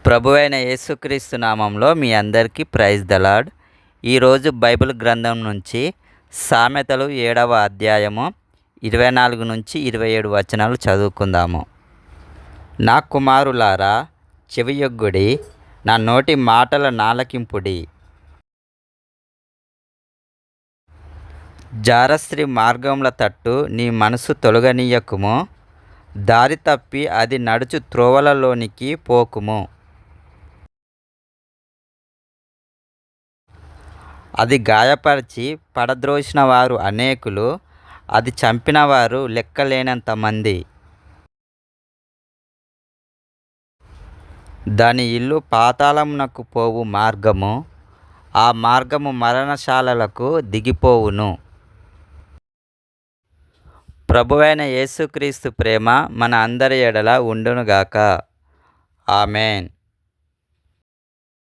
ప్రభువైన యేసుక్రీస్తు నామంలో మీ అందరికీ ప్రైజ్ ద లార్డ్. ఈరోజు బైబిల్ గ్రంథం నుంచి సామెతలు 7వ అధ్యాయము 24 నుంచి 27 వచనాలు చదువుకుందాము. నా కుమారులారా, చెవియొగ్గుడి, నా నోటి మాటల నాలకింపుడి. జారస్త్రీ మార్గముల తట్టు నీ మనసు తొలగనీయకుము, దారి తప్పి అది నడుచు త్రోవలలోనికి పోకుము. అది గాయపరిచి పడద్రోసిన వారు అనేకులు, అది చంపిన వారు లెక్కలేనంత మంది. దాని ఇల్లు పాతాళమునకు పోవు మార్గము, ఆ మార్గము మరణశాలలకు దిగిపోవును. ప్రభువైన యేసుక్రీస్తు ప్రేమ మన అందరి ఎడల ఉండునుగాక. ఆమేన్.